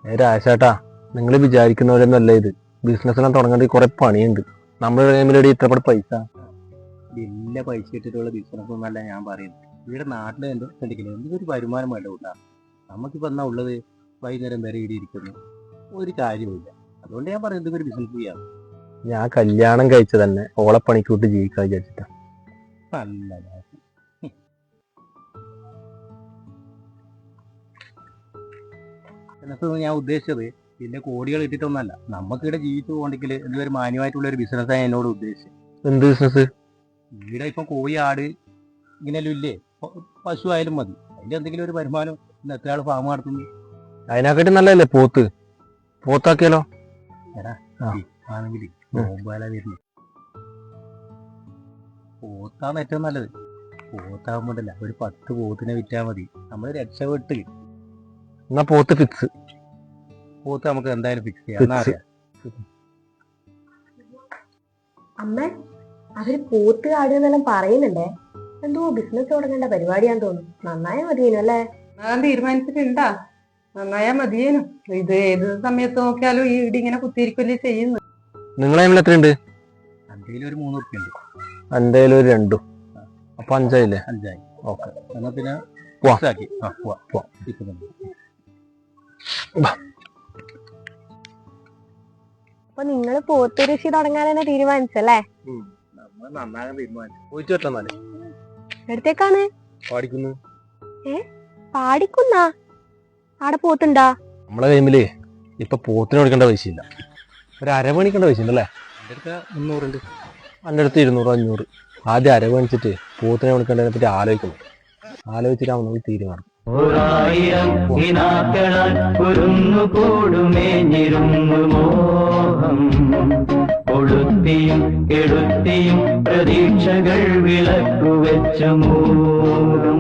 രാജേട്ടാ, നിങ്ങൾ വിചാരിക്കുന്നവരൊന്നല്ല ഇത്. ബിസിനസ്സെല്ലാം തുടങ്ങേണ്ട കുറെ പണിയുണ്ട്. നമ്മുടെ കയ്യിലടി ഇത്രപാട് പൈസ. വലിയ പൈസ ഇട്ടിട്ടുള്ള ബിസിനസ് ഒന്നല്ല ഞാൻ പറയുന്നത്. ഇവിടെ നാട്ടിൽ എന്തൊരു വരുമാനം വേണ്ട കൂട്ടാ. നമുക്കിപ്പോൾ എന്നാ ഉള്ളത്, വൈകുന്നേരം വരെ ഇവിടെ ഇരിക്കുന്നു, ഒരു കാര്യമില്ല. അതുകൊണ്ട് ഞാൻ പറയുന്നത് ഇതൊരു ബിസിനസ് ചെയ്യാം. ഞാൻ കല്യാണം കഴിച്ച തന്നെ ഓളെ പണിക്കൂട്ട് ജീവിക്കാൻ വിചാരിച്ചിട്ടാ. നല്ല ബിസിനസ് ഞാൻ ഉദ്ദേശിച്ചത് പിന്നെ കോടികൾ ഇട്ടിട്ടൊന്നല്ല. നമുക്കിവിടെ ജീവിച്ചു പോകണമെങ്കിൽ എന്തൊരു മാന്യമായിട്ടുള്ള ഒരു ബിസിനസ്സാണ് എന്നോട് ഉദ്ദേശിച്ചത്. എന്ത് ബിസിനസ്? ഇവിടെ ഇപ്പം കോഴി, ആട് ഇങ്ങനെയല്ലോ ഇല്ലേ, പശു ആയാലും മതി. അതിന്റെ എന്തെങ്കിലും ഒരു വരുമാനം. ഇന്ന് എത്ര ആൾ ഫാം നടത്തുന്നു? അതിനെക്കാട്ടി നല്ലതല്ലേ പോത്ത്? പോത്താക്കിയാലോ? ആണെങ്കിൽ നോമ്പാല വരുന്നു. പോത്താണ് ഏറ്റവും നല്ലത്. പോത്താകുമ്പോണ്ടല്ല, ഒരു 10 പോത്തിനെ വിറ്റാൽ മതി, നമ്മൾ രക്ഷപ്പെട്ട്. എന്നാ പോത്ത് ഫിക്സ്. പോത്ത് നമുക്ക് എന്തായാലും ഫിക്സ് ചെയ്യാം. അമ്മ, അവര് പോത്ത് ആടുന്നെല്ലാം പറയുന്നുണ്ടേ. എന്തോ ബിസിനസ് തുടങ്ങേണ്ട പരിപാടിയാന്ന് തോന്നുന്നു. നന്നായാ മതിയേനു അല്ലേ? ഞാൻ തീരുമാനിച്ചിട്ടുണ്ടാ, നന്നായാ മതിയേനു. ഇത് ഏത് സമയത്ത് നോക്കിയാലും ഈ ഇടി ഇങ്ങനെ കുത്തിയിരിക്കല്ലേ ചെയ്യുന്നു. നിങ്ങളെ കയ്യിൽ എത്രയുണ്ട്? എന്തെങ്കിലും ഒരു 3 ഉറുപ്പിക ഉണ്ട്. എൻ്റെ കയ്യിൽ ഒരു 2. അപ്പൊ 5 5 ഓക്കെ. എന്നാ പിന്നെ പോവാം. ആക്കി പോവാം. അപ്പൊ നിങ്ങള് പോത്ത് കൃഷി തുടങ്ങാൻ തന്നെ തീരുമാനിച്ചല്ലേ? നമ്മൾ നന്നാകാൻ തീരുമാനിച്ചു. പോയിട്ട് പറ്റാന്നാല് എടുത്തേക്കാണ് പാടിക്കുന്നു. പാടിക്കുന്നാ? ആടെ പോത്തുണ്ടാ? നമ്മളെ കയ്യിലേ ഇപ്പൊ പോത്തിന് കൊടുക്കേണ്ട പൈസ ഇല്ല. ഒരു അരമണിക്കേണ്ട പൈസ ഉണ്ടല്ലേ? എൻ്റെ അടുത്ത് 300 ഉണ്ട്. എൻ്റെ അടുത്ത് 200 500. ആദ്യം അരമണിച്ചിട്ട് പോത്തിനെ കൊടുക്കേണ്ടതിനെ പറ്റി ആലോചിച്ചിട്ടാണ് നമ്മൾ തീരുമാനം. ഒരായിരം കിനാക്കളാൽ കുരുന്നുകൂടുമേഞ്ഞിരുന്നു മോഹം. കൊളുത്തിയും കെടുത്തിയും പ്രതീക്ഷകൾ വിളക്കുവെച്ചു മോഹം.